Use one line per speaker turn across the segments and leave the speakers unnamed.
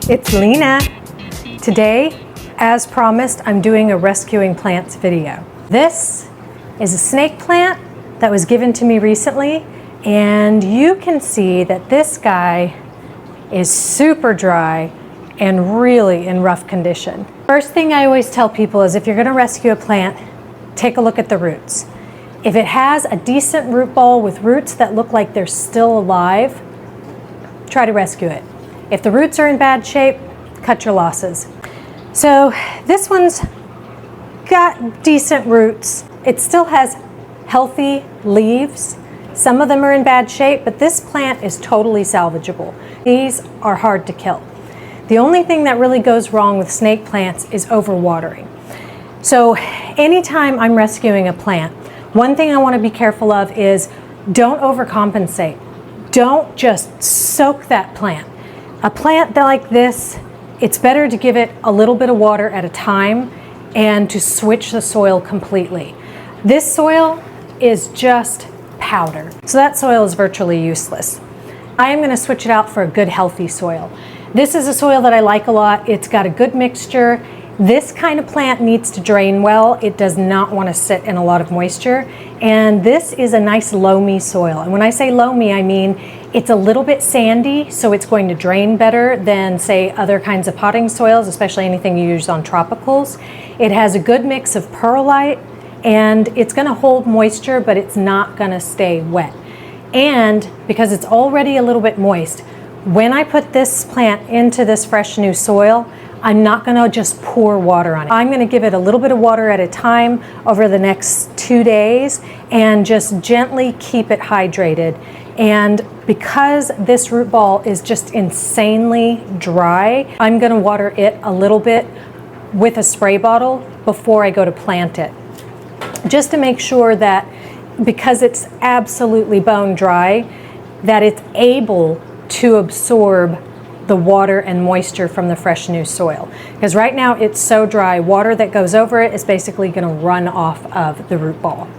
It's Lena. Today, as promised, I'm doing a rescuing plants video. This is a snake plant that was given to me recently, and you can see that this guy is super dry and really in rough condition. First thing I always tell people is if you're going to rescue a plant, take a look at the roots. If it has a decent root ball with roots that look like they're still alive, try to rescue it. If the roots are in bad shape, cut your losses. So this one's got decent roots. It still has healthy leaves. Some of them are in bad shape, but this plant is totally salvageable. These are hard to kill. The only thing that really goes wrong with snake plants is overwatering. So anytime I'm rescuing a plant, one thing I want to be careful of is don't overcompensate. Don't just soak that plant. A plant like this, it's better to give it a little bit of water at a time and to switch the soil completely. This soil is just powder, so that soil is virtually useless. I am going to switch it out for a good healthy soil. This is a soil that I like a lot. It's got a good mixture. This kind of plant needs to drain well. It does not want to sit in a lot of moisture. And this is a nice loamy soil. And when I say loamy, I mean it's a little bit sandy, so it's going to drain better than, say, other kinds of potting soils, especially anything you use on tropicals. It has a good mix of perlite, and it's going to hold moisture, but it's not going to stay wet. And because it's already a little bit moist, when I put this plant into this fresh new soil, I'm not going to just pour water on it. I'm going to give it a little bit of water at a time over the next 2 days and just gently keep it hydrated. And because this root ball is just insanely dry, I'm going to water it a little bit with a spray bottle before I go to plant it. Just to make sure that, because it's absolutely bone dry, that it's able to absorb the water and moisture from the fresh new soil. Because right now it's so dry, water that goes over it is basically going to run off of the root ball.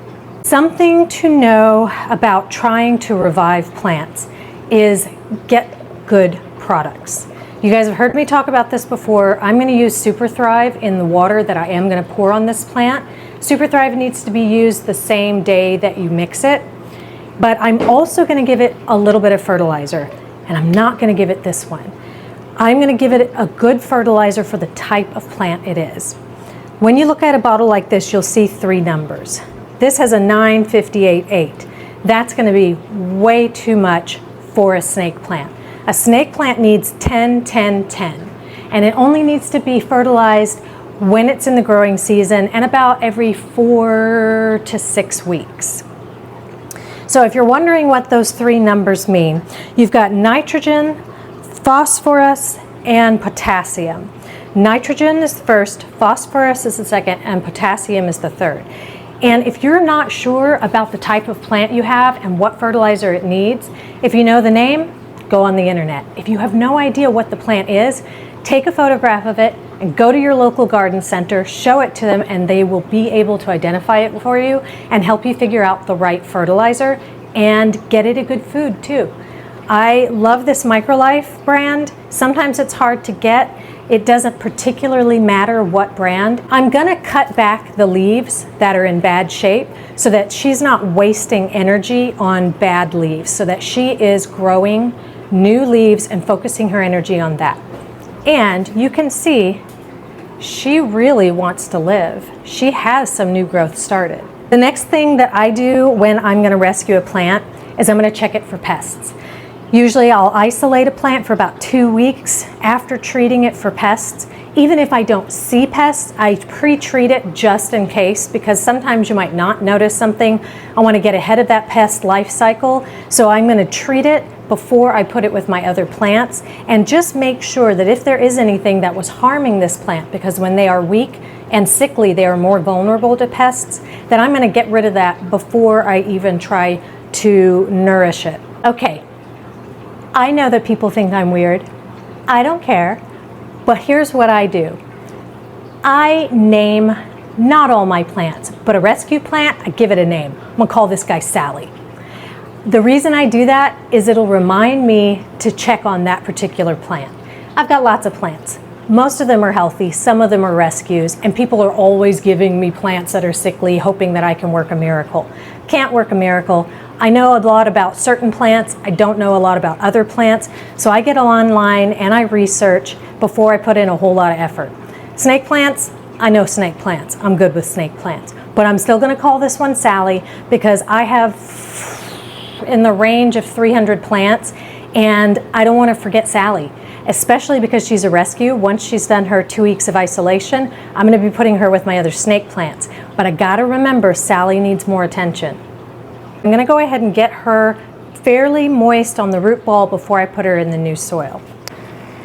Something to know about trying to revive plants is get good products. You guys have heard me talk about this before. I'm going to use Super Thrive in the water that I am going to pour on this plant. Super Thrive needs to be used the same day that you mix it, but I'm also going to give it a little bit of fertilizer, and I'm not going to give it this one. I'm going to give it a good fertilizer for the type of plant it is. When you look at a bottle like this, you'll see 3 numbers. This has a 958.8. That's going to be way too much for a snake plant. A snake plant needs 10, 10, 10, and it only needs to be fertilized when it's in the growing season and about every 4 to 6 weeks. So if you're wondering what those 3 numbers mean, you've got nitrogen, phosphorus, and potassium. Nitrogen is the first, phosphorus is the second, and potassium is the third. And if you're not sure about the type of plant you have and what fertilizer it needs, if you know the name, go on the internet. If you have no idea what the plant is, take a photograph of it and go to your local garden center, show it to them, and they will be able to identify it for you and help you figure out the right fertilizer and get it a good food too. I love this Microlife brand. Sometimes it's hard to get. It doesn't particularly matter what brand. I'm gonna cut back the leaves that are in bad shape so that she's not wasting energy on bad leaves, so that she is growing new leaves and focusing her energy on that. And you can see she really wants to live. She has some new growth started. The next thing that I do when I'm gonna rescue a plant is I'm gonna check it for pests. Usually I'll isolate a plant for about 2 weeks after treating it for pests. Even if I don't see pests, I pre-treat it just in case, because sometimes you might not notice something. I want to get ahead of that pest life cycle, so I'm going to treat it before I put it with my other plants and just make sure that if there is anything that was harming this plant, because when they are weak and sickly, they are more vulnerable to pests, that I'm going to get rid of that before I even try to nourish it. Okay. I know that people think I'm weird. I don't care, but here's what I do. I name not all my plants, but a rescue plant, I give it a name. I'm gonna call this guy Sally. The reason I do that is it'll remind me to check on that particular plant. I've got lots of plants. Most of them are healthy, some of them are rescues, and people are always giving me plants that are sickly, hoping that I can work a miracle. Can't work a miracle. I know a lot about certain plants. I don't know a lot about other plants, so I get online and I research before I put in a whole lot of effort. Snake plants, I know snake plants. I'm good with snake plants, but I'm still gonna call this one Sally because I have in the range of 300 plants, and I don't want to forget Sally, especially because she's a rescue. Once she's done her 2 weeks of isolation, I'm going to be putting her with my other snake plants. But I got to remember, Sally needs more attention. I'm going to go ahead and get her fairly moist on the root ball before I put her in the new soil.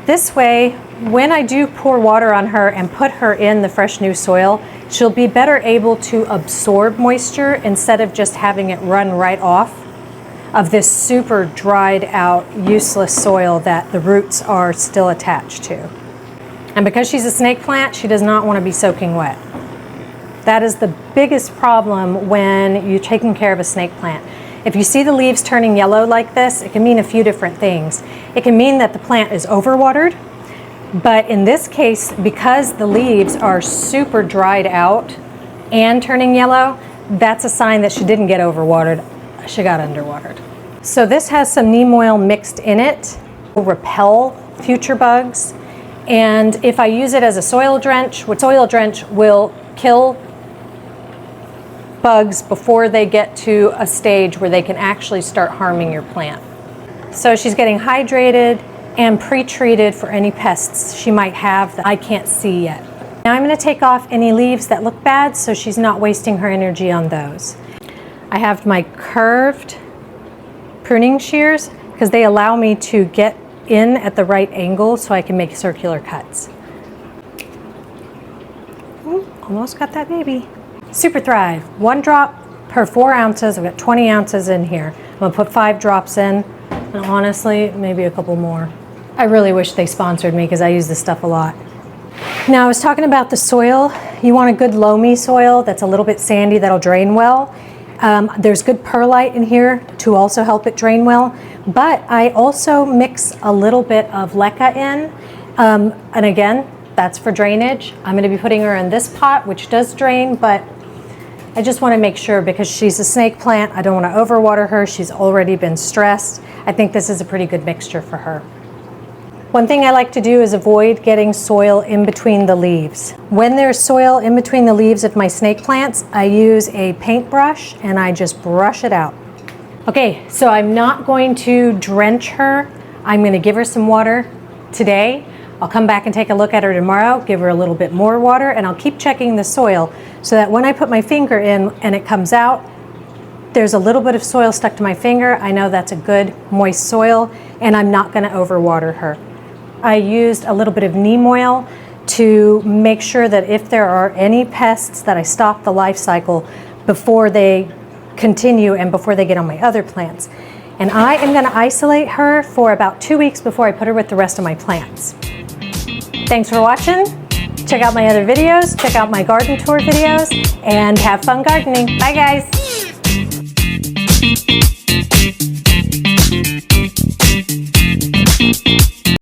This way, when I do pour water on her and put her in the fresh new soil, she'll be better able to absorb moisture instead of just having it run right off of this super dried out, useless soil that the roots are still attached to. And because she's a snake plant, she does not want to be soaking wet. That is the biggest problem when you're taking care of a snake plant. If you see the leaves turning yellow like this, it can mean a few different things. It can mean that the plant is overwatered, but in this case, because the leaves are super dried out and turning yellow, that's a sign that she didn't get overwatered. She got underwatered. So this has some neem oil mixed in it. It will repel future bugs. And if I use it as a soil drench will kill bugs before they get to a stage where they can actually start harming your plant. So she's getting hydrated and pre-treated for any pests she might have that I can't see yet. Now I'm going to take off any leaves that look bad so she's not wasting her energy on those. I have my curved pruning shears because they allow me to get in at the right angle so I can make circular cuts. Almost got that baby. Super Thrive, 1 drop per 4 ounces. I've got 20 ounces in here. I'm gonna put 5 drops in, and honestly, maybe a couple more. I really wish they sponsored me because I use this stuff a lot. Now I was talking about the soil. You want a good loamy soil that's a little bit sandy that'll drain well. There's good perlite in here to also help it drain well, but I also mix a little bit of leca in, and again, that's for drainage. I'm going to be putting her in this pot, which does drain, but I just want to make sure because she's a snake plant, I don't want to overwater her. She's already been stressed. I think this is a pretty good mixture for her. One thing I like to do is avoid getting soil in between the leaves. When there's soil in between the leaves of my snake plants, I use a paintbrush and I just brush it out. Okay, so I'm not going to drench her. I'm going to give her some water today. I'll come back and take a look at her tomorrow, give her a little bit more water, and I'll keep checking the soil so that when I put my finger in and it comes out, there's a little bit of soil stuck to my finger. I know that's a good moist soil, and I'm not going to overwater her. I used a little bit of neem oil to make sure that if there are any pests that I stop the life cycle before they continue and before they get on my other plants. And I am going to isolate her for about 2 weeks before I put her with the rest of my plants. Thanks for watching. Check out my other videos, check out my garden tour videos, and have fun gardening. Bye guys.